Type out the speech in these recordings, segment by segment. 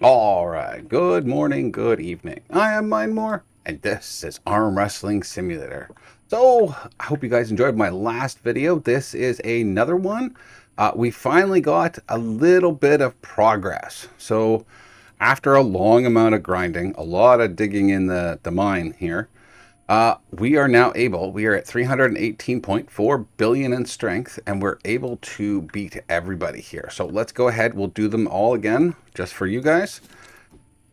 All right, good morning, good evening. I am Mindmore, and this is Arm Wrestling Simulator. So, I hope you guys enjoyed my last video. This is another one. We finally got a little bit of progress. So, after a long amount of grinding, a lot of digging in the mine here, we are now able, we are at 318.4 billion in strength, and we're able to beat everybody here. So let's go ahead. We'll do them all again just for you guys.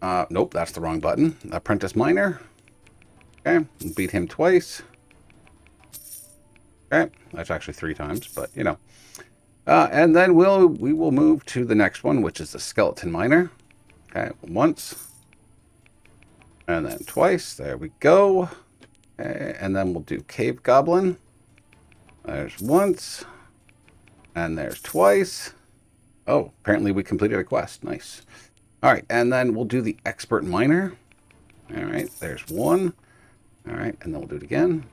Nope, that's the wrong button. Apprentice Miner. Okay, beat him twice. Okay, that's actually 3 times, but you know. And then we will move to the next one, which is the Skeleton Miner. Okay, once. And then twice. There we go. Okay, and then we'll do Cave Goblin. There's once. And there's twice. Oh, apparently we completed a quest. Nice. All right, and then we'll do the Expert Miner. All right, there's one. All right, and then we'll do it again.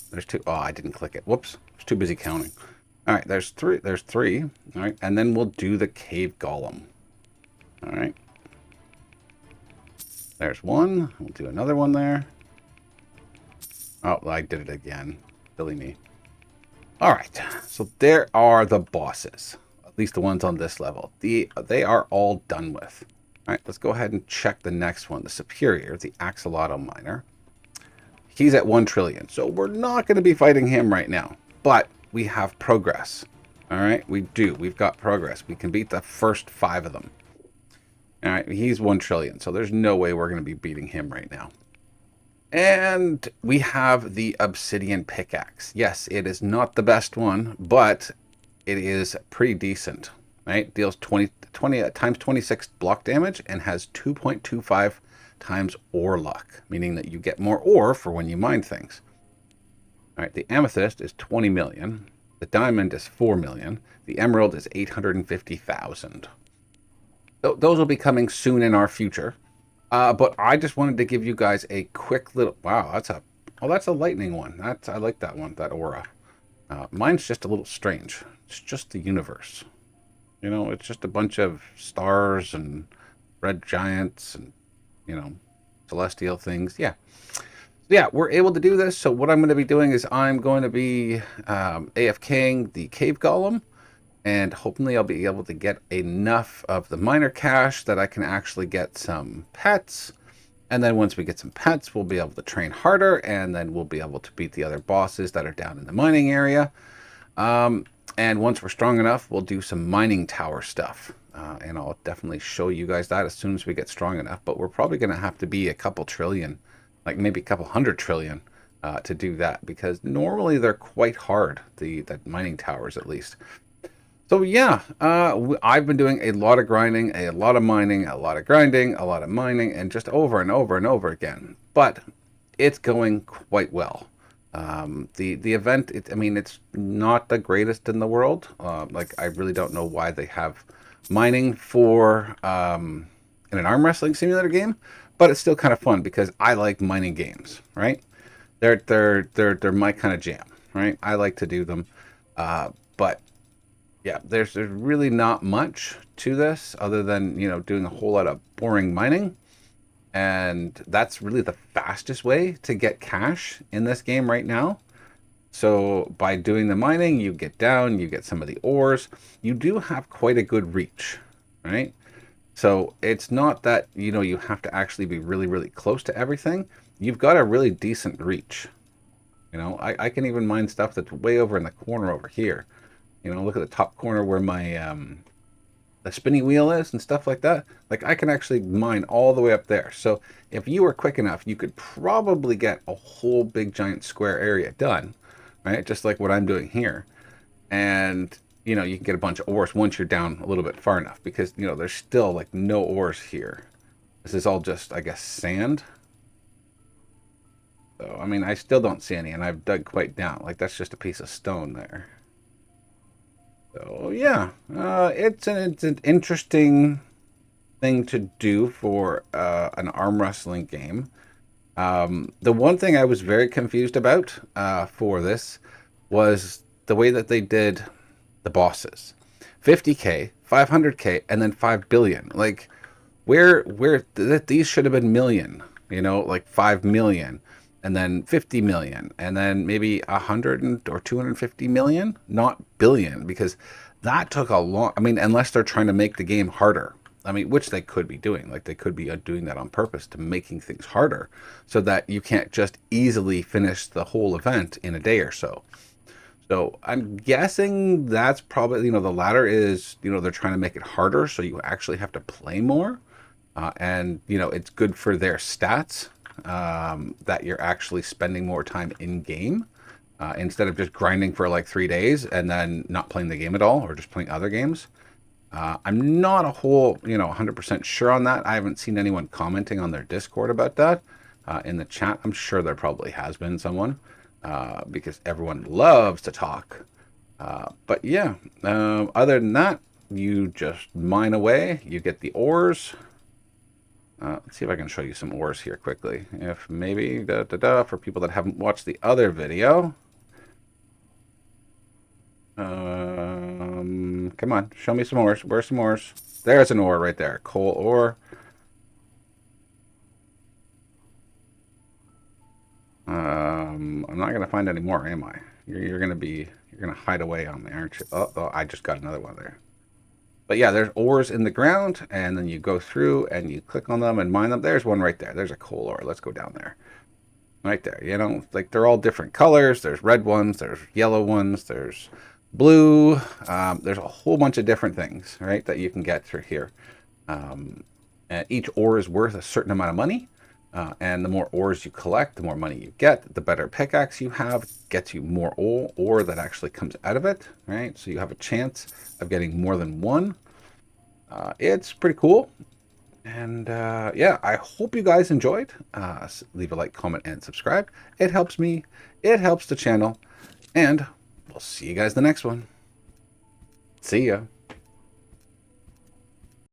There's two. Oh, I didn't click it. Whoops. I was too busy counting. All right, there's three. There's three. All right, and then we'll do the Cave Golem. All right. There's one. We'll do another one there. Oh, I did it again. Silly me. All right, so there are the bosses. At least the ones on this level. They are all done with. All right, let's go ahead and check the next one. The Superior, the Axolotl Miner. He's at 1 trillion, so we're not going to be fighting him right now. But we have progress. All right, we do. We've got progress. We can beat the first 5 of them. All right, he's 1 trillion, so there's no way we're going to be beating him right now. And we have the Obsidian Pickaxe. Yes, it is not the best one, but it is pretty decent. Right, deals 20 times 26 block damage and has 2.25 times ore luck, meaning that you get more ore for when you mine things. All right, the amethyst is 20 million. The diamond is 4 million. The emerald is 850,000. Those will be coming soon in our future. But I just wanted to give you guys a quick little. Wow, that's a lightning one. I like that one. That aura. Mine's just a little strange. It's just the universe. You know, it's just a bunch of stars and red giants and celestial things. Yeah, we're able to do this. So what I'm going to be doing is I'm going to be AFKing the cave golem, and hopefully I'll be able to get enough of the miner cash that I can actually get some pets. And then once we get some pets, we'll be able to train harder, and then we'll be able to beat the other bosses that are down in the mining area. And once we're strong enough, we'll do some mining tower stuff. And I'll definitely show you guys that as soon as we get strong enough. But we're probably going to have to be a couple trillion, like maybe a couple 100 trillion to do that. Because normally they're quite hard, the mining towers at least. So yeah, I've been doing a lot of grinding, a lot of mining, a lot of grinding, a lot of mining, and just over and over and over again. But it's going quite well. The event, I mean, it's not the greatest in the world. Like, I really don't know why they have mining for in an arm wrestling simulator game, but it's still kind of fun because I like mining games, right? They're my kind of jam, right? I like to do them, but yeah, there's really not much to this other than doing a whole lot of boring mining. And that's really the fastest way to get cash in this game right now. So by doing the mining, you get down, you get some of the ores. You do have quite a good reach, right? So it's not that, you have to actually be really, really close to everything. You've got a really decent reach. I can even mine stuff that's way over in the corner over here. Look at the top corner where my the spinny wheel is and stuff like that. Like, I can actually mine all the way up there. So if you were quick enough, you could probably get a whole big giant square area done, right? Just like what I'm doing here. And you can get a bunch of ores once you're down a little bit far enough, because there's still like no ores here. This is all just, I guess, sand. So I mean, I still don't see any, and I've dug quite down. Like, that's just a piece of stone there. So yeah, it's an interesting thing to do for an arm wrestling game. The one thing I was very confused about for this was the way that they did the bosses. 50k, 500k, and then 5 billion. Like, these should have been million, you know, like 5 million, and then 50 million, and then maybe 100 or 250 million, not billion, because that took a long, I mean, unless they're trying to make the game harder. I mean, which they could be doing. Like they could be doing that on purpose to making things harder so that you can't just easily finish the whole event in a day or so. So I'm guessing that's probably, you know, the latter is, you know, they're trying to make it harder so you actually have to play more. And, you know, it's good for their stats that you're actually spending more time in game instead of just grinding for like 3 days and then not playing the game at all or just playing other games. I'm not a whole, you know, 100% sure on that. I haven't seen anyone commenting on their Discord about that in the chat. I'm sure there probably has been someone because everyone loves to talk. But yeah, other than that, you just mine away. You get the ores. Let's see if I can show you some ores here quickly. If maybe, for people that haven't watched the other video. Come on, show me some ores. Where's some ores? There's an ore right there. Coal ore. I'm not gonna find any more, am I? You're gonna hide away on me, aren't you? Oh, I just got another one there. But yeah, there's ores in the ground, and then you go through and you click on them and mine them. There's one right there. There's a coal ore. Let's go down there. Right there. You know, like they're all different colors. There's red ones. There's yellow ones. There's blue. There's a whole bunch of different things, right, that you can get through here. And each ore is worth a certain amount of money. And the more ores you collect, the more money you get. The better pickaxe you have gets you more ore that actually comes out of it, right? So you have a chance of getting more than one. It's pretty cool. And yeah, I hope you guys enjoyed. Leave a like, comment, and subscribe. It helps me. It helps the channel. And we'll see you guys the next one. See ya.